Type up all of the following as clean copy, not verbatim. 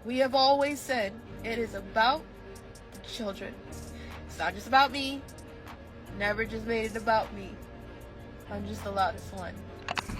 We have always said it is about children. It's not just about me. Never just made it about me. I'm just the loudest one.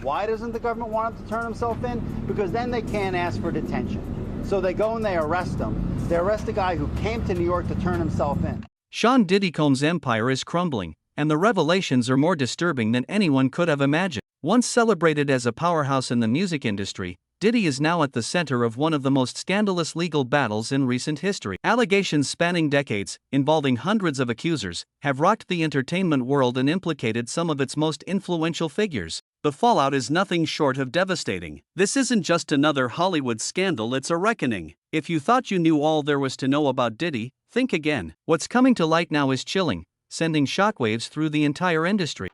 Why doesn't the government want him to turn himself in? Because then they can't ask for detention. So they go and they arrest him. They arrest a guy who came to New York to turn himself in. Sean Diddy Combs' empire is crumbling, and the revelations are more disturbing than anyone could have imagined. Once celebrated as a powerhouse in the music industry, Diddy is now at the center of one of the most scandalous legal battles in recent history. Allegations spanning decades, involving hundreds of accusers, have rocked the entertainment world and implicated some of its most influential figures. The fallout is nothing short of devastating. This isn't just another Hollywood scandal, it's a reckoning. If you thought you knew all there was to know about Diddy, think again. What's coming to light now is chilling, sending shockwaves through the entire industry.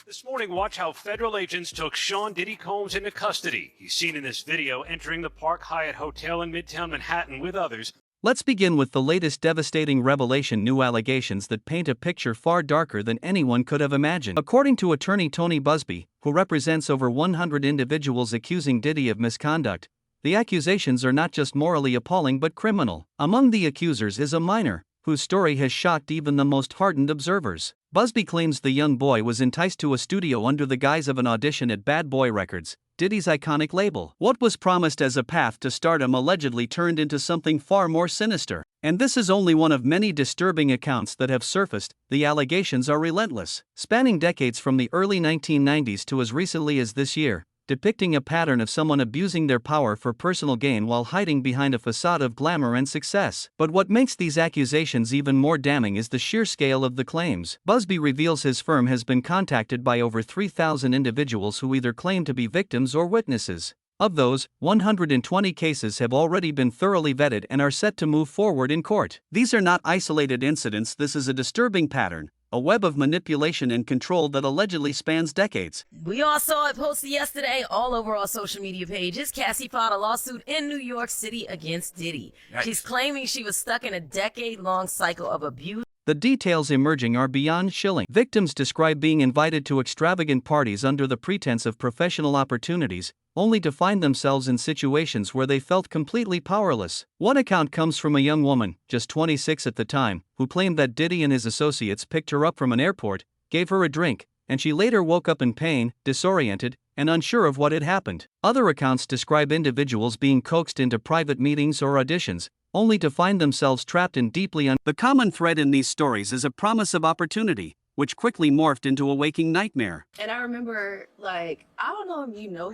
This morning, watch how federal agents took Sean Diddy Combs into custody. He's seen in this video entering the Park Hyatt Hotel in Midtown Manhattan with others. Let's begin with the latest devastating revelation: new allegations that paint a picture far darker than anyone could have imagined. According to attorney Tony Busby, who represents over 100 individuals accusing Diddy of misconduct, the accusations are not just morally appalling but criminal. Among the accusers is a minor, whose story has shocked even the most hardened observers. Busby claims the young boy was enticed to a studio under the guise of an audition at Bad Boy Records, Diddy's iconic label. What was promised as a path to stardom allegedly turned into something far more sinister. And this is only one of many disturbing accounts that have surfaced. The allegations are relentless, spanning decades from the early 1990s to as recently as this year, depicting a pattern of someone abusing their power for personal gain while hiding behind a facade of glamour and success. But what makes these accusations even more damning is the sheer scale of the claims. Busby reveals his firm has been contacted by over 3,000 individuals who either claim to be victims or witnesses. Of those, 120 cases have already been thoroughly vetted and are set to move forward in court. These are not isolated incidents, this is a disturbing pattern, a web of manipulation and control that allegedly spans decades. We all saw it posted yesterday all over our social media pages. Cassie filed a lawsuit in New York City against Diddy. Yikes. She's claiming she was stuck in a decade-long cycle of abuse. The details emerging are beyond chilling. Victims describe being invited to extravagant parties under the pretense of professional opportunities, only to find themselves in situations where they felt completely powerless. One account comes from a young woman, just 26 at the time, who claimed that Diddy and his associates picked her up from an airport, gave her a drink, and she later woke up in pain, disoriented, and unsure of what had happened. Other accounts describe individuals being coaxed into private meetings or auditions, only to find themselves trapped in deeply The common thread in these stories is a promise of opportunity, which quickly morphed into a waking nightmare. And I remember, I don't know if you know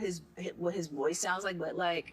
what his voice sounds like, but I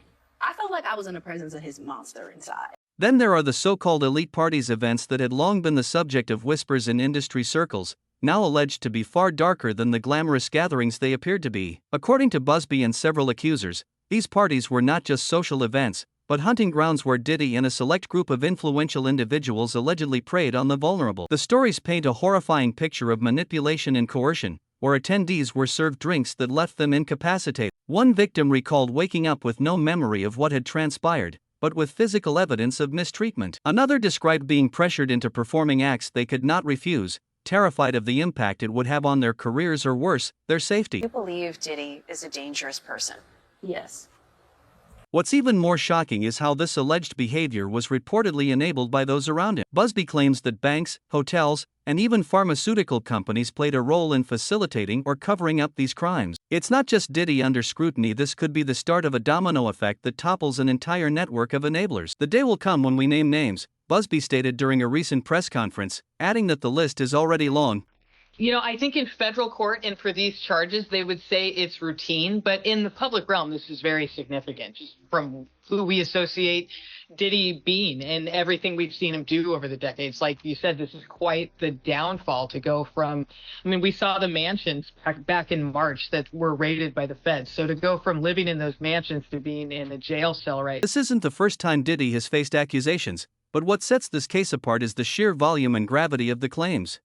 felt like I was in the presence of his monster inside. Then there are the so-called elite parties, events that had long been the subject of whispers in industry circles, now alleged to be far darker than the glamorous gatherings they appeared to be. According to Busby and several accusers, these parties were not just social events, but hunting grounds where Diddy and a select group of influential individuals allegedly preyed on the vulnerable. The stories paint a horrifying picture of manipulation and coercion, where attendees were served drinks that left them incapacitated. One victim recalled waking up with no memory of what had transpired, but with physical evidence of mistreatment. Another described being pressured into performing acts they could not refuse, terrified of the impact it would have on their careers or worse, their safety. You believe Diddy is a dangerous person? Yes. What's even more shocking is how this alleged behavior was reportedly enabled by those around him. Busby claims that banks, hotels, and even pharmaceutical companies played a role in facilitating or covering up these crimes. It's not just Diddy under scrutiny, this could be the start of a domino effect that topples an entire network of enablers. The day will come when we name names, Busby stated during a recent press conference, adding that the list is already long. You know, I think in federal court and for these charges, they would say it's routine, but in the public realm, this is very significant, just from who we associate Diddy being and everything we've seen him do over the decades. Like you said, this is quite the downfall to go from, we saw the mansions back in March that were raided by the feds. So to go from living in those mansions to being in a jail cell, right? This isn't the first time Diddy has faced accusations, but what sets this case apart is the sheer volume and gravity of the claims.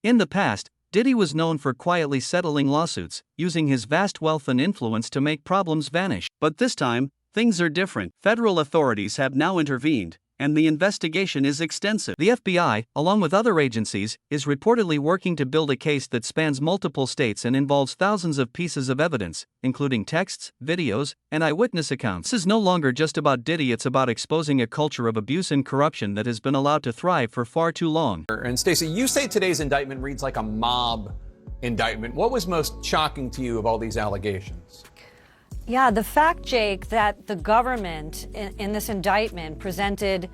In the past, Diddy was known for quietly settling lawsuits, using his vast wealth and influence to make problems vanish. But this time, things are different. Federal authorities have now intervened, and the investigation is extensive. The FBI, along with other agencies, is reportedly working to build a case that spans multiple states and involves thousands of pieces of evidence, including texts, videos, and eyewitness accounts. This is no longer just about Diddy, it's about exposing a culture of abuse and corruption that has been allowed to thrive for far too long. And Stacey, you say today's indictment reads like a mob indictment. What was most shocking to you of all these allegations? Yeah, the fact, Jake, that the government in this indictment presented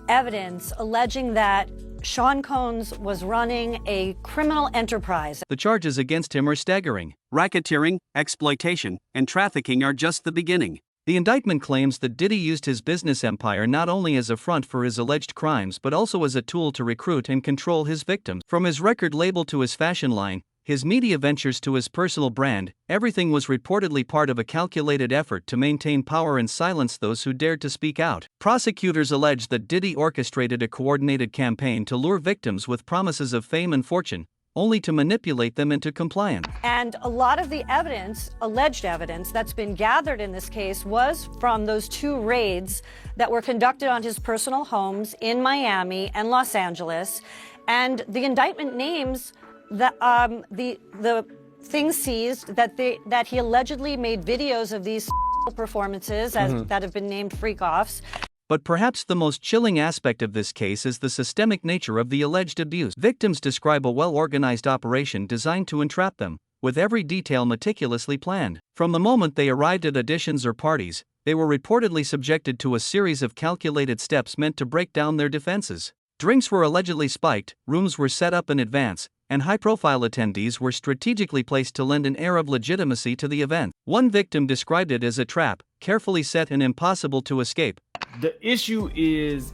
evidence alleging that Sean Combs was running a criminal enterprise. The charges against him are staggering. Racketeering, exploitation, and trafficking are just the beginning. The indictment claims that Diddy used his business empire not only as a front for his alleged crimes but also as a tool to recruit and control his victims. From his record label to his fashion line, his media ventures to his personal brand, everything was reportedly part of a calculated effort to maintain power and silence those who dared to speak out. Prosecutors allege that Diddy orchestrated a coordinated campaign to lure victims with promises of fame and fortune, only to manipulate them into compliance. And a lot of the evidence, alleged evidence, that's been gathered in this case was from those 2 raids that were conducted on his personal homes in Miami and Los Angeles. And the indictment names the things seized that he allegedly made videos of these performances that have been named freak-offs. But perhaps the most chilling aspect of this case is the systemic nature of the alleged abuse. Victims describe a well-organized operation designed to entrap them, with every detail meticulously planned. From the moment they arrived at auditions or parties, they were reportedly subjected to a series of calculated steps meant to break down their defenses. Drinks were allegedly spiked, rooms were set up in advance, and high-profile attendees were strategically placed to lend an air of legitimacy to the event. One victim described it as a trap, carefully set and impossible to escape. The issue is,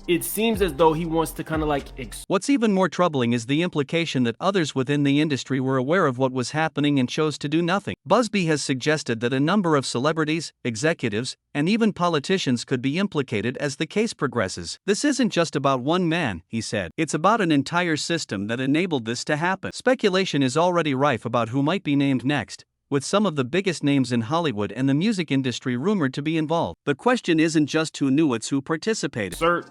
it seems as though he wants to kind of like... What's even more troubling is the implication that others within the industry were aware of what was happening and chose to do nothing. Busby has suggested that a number of celebrities, executives, and even politicians could be implicated as the case progresses. This isn't just about one man, he said. It's about an entire system that enabled this to happen. Speculation is already rife about who might be named next, with some of the biggest names in Hollywood and the music industry rumored to be involved. The question isn't just who knew, it's who participated. Assert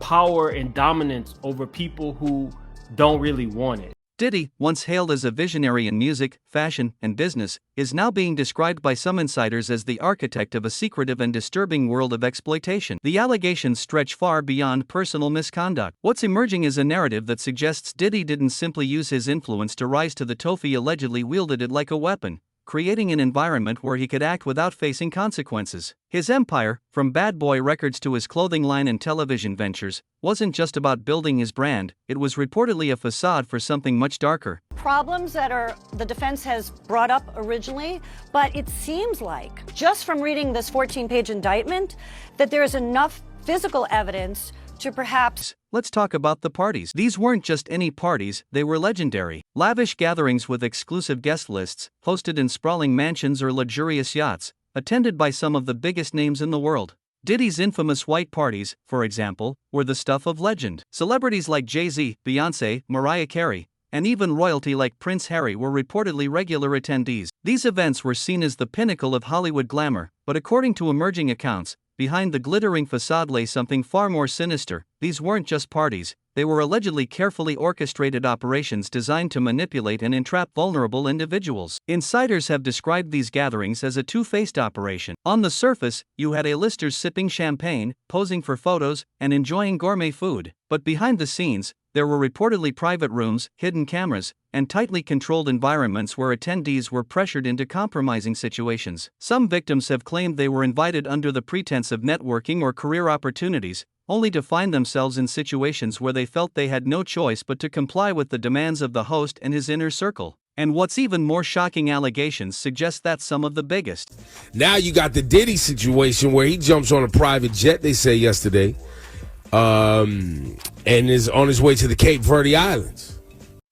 power and dominance over people who don't really want it. Diddy, once hailed as a visionary in music, fashion, and business, is now being described by some insiders as the architect of a secretive and disturbing world of exploitation. The allegations stretch far beyond personal misconduct. What's emerging is a narrative that suggests Diddy didn't simply use his influence to rise to the top, he allegedly wielded it like a weapon, creating an environment where he could act without facing consequences. His empire, from Bad Boy Records to his clothing line and television ventures, wasn't just about building his brand, it was reportedly a facade for something much darker. Problems that the defense has brought up originally, but it seems like, just from reading this 14-page indictment, that there is enough physical evidence to perhaps... Let's talk about the parties. These weren't just any parties, they were legendary. Lavish gatherings with exclusive guest lists, hosted in sprawling mansions or luxurious yachts, attended by some of the biggest names in the world. Diddy's infamous white parties, for example, were the stuff of legend. Celebrities like Jay-Z, Beyoncé, Mariah Carey, and even royalty like Prince Harry were reportedly regular attendees. These events were seen as the pinnacle of Hollywood glamour, but according to emerging accounts, behind the glittering facade lay something far more sinister. These weren't just parties, they were allegedly carefully orchestrated operations designed to manipulate and entrap vulnerable individuals. Insiders have described these gatherings as a two-faced operation. On the surface, you had A-listers sipping champagne, posing for photos, and enjoying gourmet food. But behind the scenes, there were reportedly private rooms, hidden cameras, and tightly controlled environments where attendees were pressured into compromising situations. Some victims have claimed they were invited under the pretense of networking or career opportunities, only to find themselves in situations where they felt they had no choice but to comply with the demands of the host and his inner circle. And what's even more shocking, allegations suggest that's some of the biggest. Now you got the Diddy situation where he jumps on a private jet, they say yesterday, and is on his way to the Cape Verde Islands.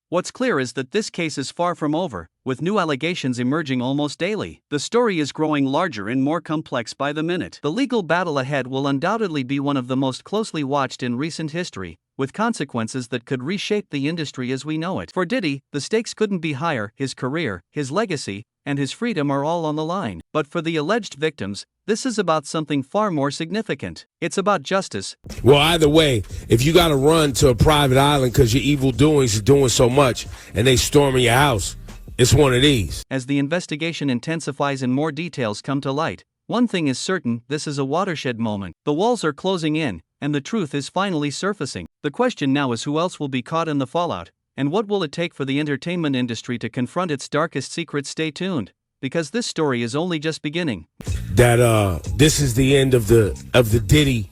What's clear is that this case is far from over, with new allegations emerging almost daily. The story is growing larger and more complex by the minute. The legal battle ahead will undoubtedly be one of the most closely watched in recent history, with consequences that could reshape the industry as we know it. For Diddy, the stakes couldn't be higher. His career, his legacy, and his freedom are all on the line. But for the alleged victims, this is about something far more significant. It's about justice. Well, either way, if you got to run to a private island because your evil doings are doing so much and they storming your house, it's one of these. As the investigation intensifies and more details come to light, one thing is certain: this is a watershed moment. The walls are closing in, and the truth is finally surfacing. The question now is who else will be caught in the fallout, and what will it take for the entertainment industry to confront its darkest secrets? Stay tuned, because this story is only just beginning. That this is the end of the Diddy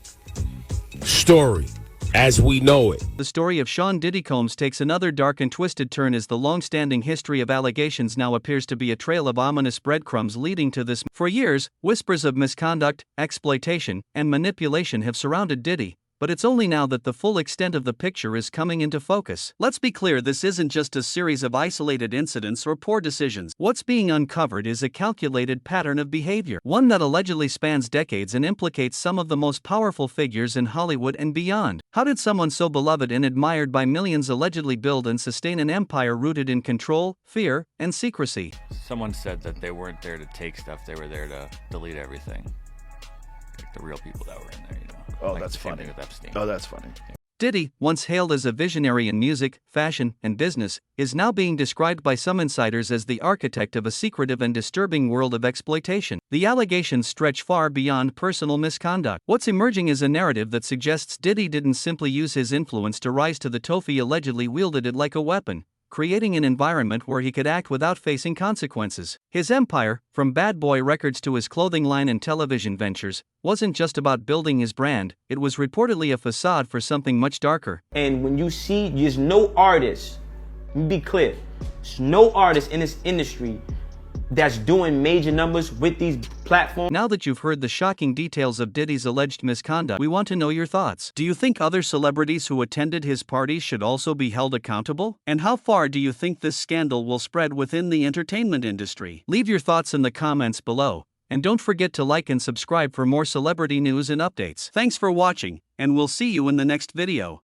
story as we know it. The story of Sean Diddy Combs takes another dark and twisted turn as the long-standing history of allegations now appears to be a trail of ominous breadcrumbs leading to this. For years, whispers of misconduct, exploitation, and manipulation have surrounded Diddy, but it's only now that the full extent of the picture is coming into focus. Let's be clear, this isn't just a series of isolated incidents or poor decisions. What's being uncovered is a calculated pattern of behavior, one that allegedly spans decades and implicates some of the most powerful figures in Hollywood and beyond. How did someone so beloved and admired by millions allegedly build and sustain an empire rooted in control, fear, and secrecy? Someone said that they weren't there to take stuff, they were there to delete everything. Like the real people that were in there, you know. Oh, like that's funny. Oh, that's funny. Diddy, once hailed as a visionary in music, fashion, and business, is now being described by some insiders as the architect of a secretive and disturbing world of exploitation. The allegations stretch far beyond personal misconduct. What's emerging is a narrative that suggests Diddy didn't simply use his influence to rise to the top. He allegedly wielded it like a weapon, creating an environment where he could act without facing consequences. His empire, from Bad Boy Records to his clothing line and television ventures, wasn't just about building his brand, it was reportedly a facade for something much darker. And when you see, there's no artist, let me be clear, there's no artist in this industry that's doing major numbers with these platforms. Now that you've heard the shocking details of Diddy's alleged misconduct, we want to know your thoughts. Do you think other celebrities who attended his parties should also be held accountable? And how far do you think this scandal will spread within the entertainment industry? Leave your thoughts in the comments below, and don't forget to like and subscribe for more celebrity news and updates. Thanks for watching, and we'll see you in the next video.